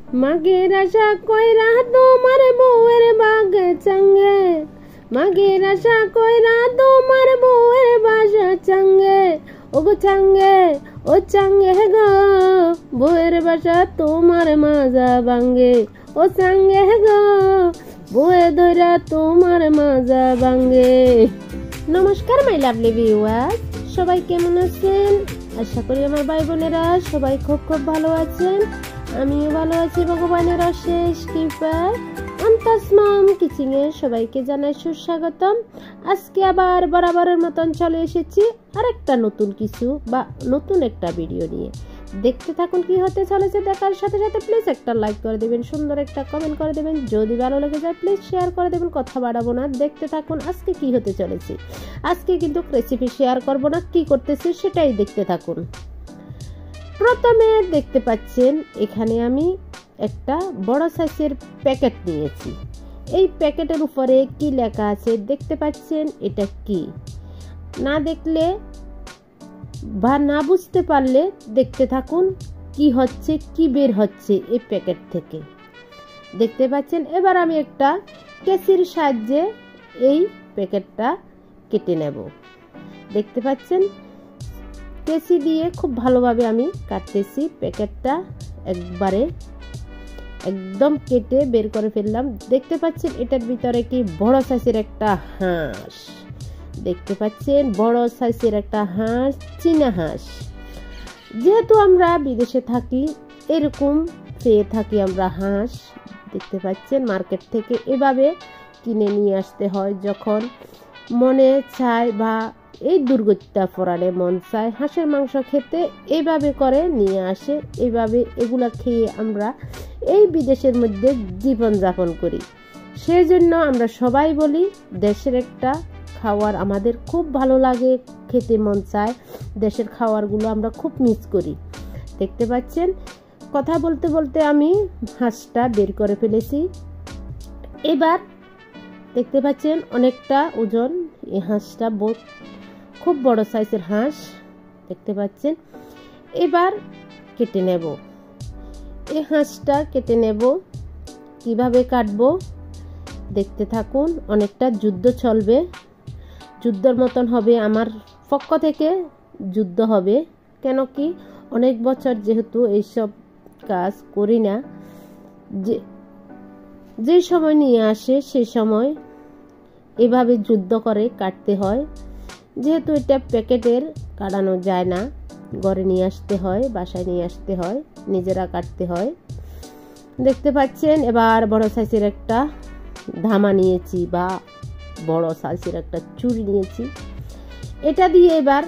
মাগের আশা কইরা তোমার বউয়ের বাগে চাঙ্গে, মাগের আশা কইরা তোমার বউয়ের বাসা চাঙ্গে, ও গো চাঙ্গে ও চাঙ্গে গো, বউয়ের বাসা তোমার মাজা ভাঙ্গে, ও চাঙ্গে গো, বউয়ে ধইরা তোমার মাজা ভাঙ্গে। নমস্কার মাই লাভলি ভিউয়ার্স, সবাই কেমন আছেন? আশা করি আমার ভাই বোনেরা সবাই খুব খুব ভালো আছেন। আমিও ভালো আছি ভগবানের অশেষ কৃপায়। আন্তাস মম কিচিং এ সবাইকে জানাই সুস্বাগতম। আজকে আবার বরাবরের মতন চলে এসেছি আরেকটা নতুন কিছু বা নতুন একটা ভিডিও নিয়ে। দেখতে থাকুন কি হতে চলেছে। দেখার সাথে সাথে প্লিজ একটা লাইক করে দেবেন, সুন্দর একটা কমেন্ট করে দেবেন, যদি ভালো লেগে যায় প্লিজ শেয়ার করে দেবেন। কথা বাড়াবো না, দেখতে থাকুন আজকে কি হতে চলেছে। আজকে কিন্তু রেসিপি শেয়ার করব না, কি করতেছি সেটাই দেখতে থাকুন। প্রথমে দেখতে পাচ্ছেন এখানে আমি একটা বড় সাইজের প্যাকেট নিয়েছি। এই প্যাকেটের উপরে কি লেখা আছে দেখতে পাচ্ছেন? এটা কি না দেখলে বা না বুঝতে পারলে দেখতে থাকুন কি হচ্ছে, কি বের হচ্ছে এই প্যাকেট থেকে। দেখতে পাচ্ছেন। এবার আমি একটা কেচির সাহায্যে এই প্যাকেটটা কেটে নেব। দেখতে পাচ্ছেন কেচি দিয়ে খুব ভালোভাবে আমি কাটতেছি। প্যাকেটটা একবারে একদম কেটে বের করে ফেললাম। দেখতে পাচ্ছেন এটার ভিতরে কি বড় সাইজের একটা হাঁস। দেখতে পাচ্ছেন বড় সাইজের একটা হাঁস, চীনা হাঁস। যেহেতু আমরা বিদেশে থাকি এরকম পেয়ে থাকি আমরা হাঁস। দেখতে পাচ্ছেন মার্কেট থেকে এভাবে কিনে নিয়ে আসতে হয় যখন মনে চায় বা এই দুর্গতিটা পড়ালে মন চায় হাঁসের মাংস খেতে, এইভাবে করে নিয়ে আসে। এইভাবে এগুলা খেয়ে আমরা এই বিদেশের মধ্যে জীবনযাপন করি। সেই জন্য আমরা সবাই বলি দেশের একটা খাবার আমাদের খুব ভালো লাগে, খেতে মন চায়। দেশের খাবারগুলো আমরা খুব মিস করি। দেখতে পাচ্ছেন কথা বলতে বলতে আমি হাঁসটা বের করে ফেলেছি। এবার দেখতে পাচ্ছেন অনেকটা ওজন এই হাঁসটা, খুব বড় সাইজের হাঁস। দেখতে পাচ্ছেন এবার কেটে নেব। এই হাঁসটা কেটে নেব। কিভাবে কাটবো দেখতে থাকুন। অনেকটা যুদ্ধ চলবে, যুদ্ধের মতন হবে। আমার পক্ষ থেকে যুদ্ধ হবে, কেন কি অনেক বছর যেহেতু এইসব কাজ করি না, যে সময় নিয়ে আসে সেই সময় এভাবে যুদ্ধ করে কাটতে হয়। যেহেতু এটা প্যাকেটের কাটানো যায় না, ঘরে নিয়ে আসতে হয়, বাসায় নিয়ে আসতে হয়, নিজেরা কাটতে হয়। দেখতে পাচ্ছেন এবার বড় সাইজের একটা ধামা নিয়েছি বা বড় সাইজের একটা ছুরি নিয়েছি। এটা দিয়ে এবার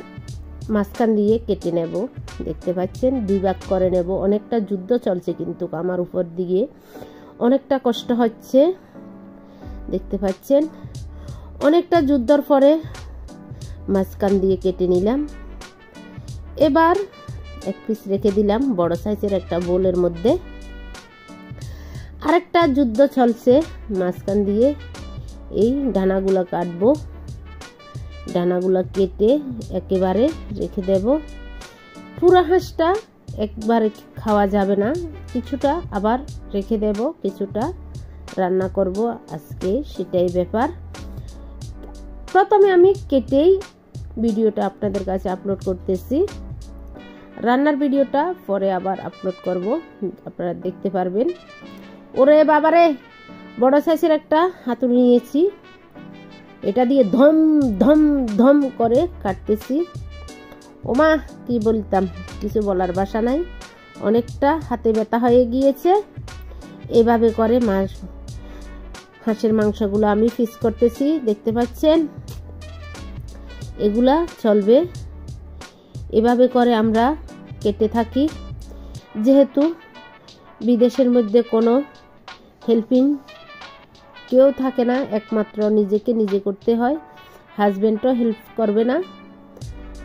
মাঝখান দিয়ে কেটে নেব। দেখতে পাচ্ছেন দুই ভাগ করে নেব। অনেকটা যুদ্ধ চলছে কিন্তু আমার উপর দিকে অনেকটা কষ্ট হচ্ছে। দেখতে পাচ্ছেন অনেকটা যুদ্ধর পরে মাঝখান দিয়ে কেটে নিলাম। এবার এক পিস রেখে দিলাম বড় সাইজের একটা বোলের মধ্যে। আরেকটা যুদ্ধ চলছে মাঝখান দিয়ে। এই ডানাগুলো কাটবো। ডানাগুলো কেটে একেবারে রেখে দেব। পুরো হাঁসটা একবারে খাওয়া যাবে না, কিছুটা আবার রেখে দেব, কিছুটা রান্না করব আজকে, সেটাই ব্যাপার। প্রথমে আমি কেটেই ভিডিওটা আপনাদের কাছে আপলোড করতেছি। রান্নার ভিডিওটা পরে আবার আপলোড করব, আপনারা দেখতে পারবেন। ওরে বাবারে, বড় সাইজের একটা হাতুড়ি নিয়েছি। এটা দিয়ে ধম ধম ধম করে কাটতেছি। ওমা কি বলতাম, কিছু বলার ভাষা নাই। অনেকটা হাতে ব্যথা হয়ে গিয়েছে। এভাবে করে হাঁসের মাংসগুলো আমি পিস করতেছি। দেখতে পাচ্ছেন এগুলা চলবে। এভাবে করে আমরা কেটে থাকি। যেহেতু বিদেশের মধ্যে কোনো হেল্পিং কেউ থাকে না, একমাত্র নিজেকে নিজে করতে হয়। হাজবেন্ডও হেল্প করবে না,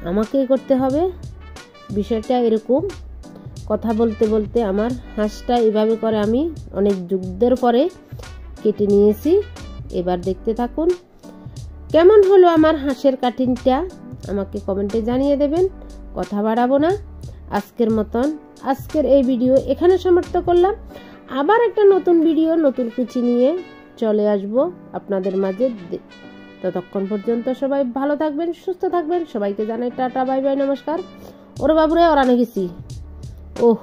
আমাকেই করতে হবে। বিষয়টা এরকম। কথা বলতে বলতে আমার হাঁসটা এভাবে করে আমি অনেক যুদ্ধের পরে কেটে নিয়েছি। এবার দেখতে থাকুন কেমন হলো আমার হাঁসের কাটিংটা, আমাকে কমেন্টে জানিয়ে দেবেন। কথা বাড়াবো না, আজকের মতন আজকের এই ভিডিও এখানে সমাপ্ত করলাম। আবার একটা নতুন ভিডিও নতুন কুচি নিয়ে চলে আসব আপনাদের মাঝে। ততক্ষণ পর্যন্ত সবাই ভালো থাকবেন, সুস্থ থাকবেন। সবাইকে জানাই টাটা, বাই বাই, নমস্কার। ওরে বাবুরে ওরানে গেছি। ওহ,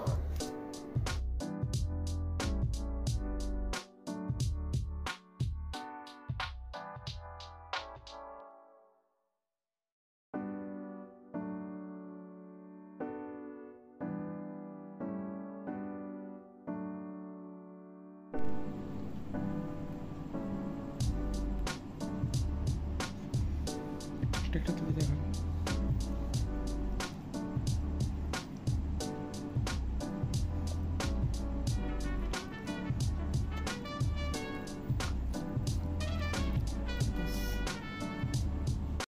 একটা তুমি দেখাও।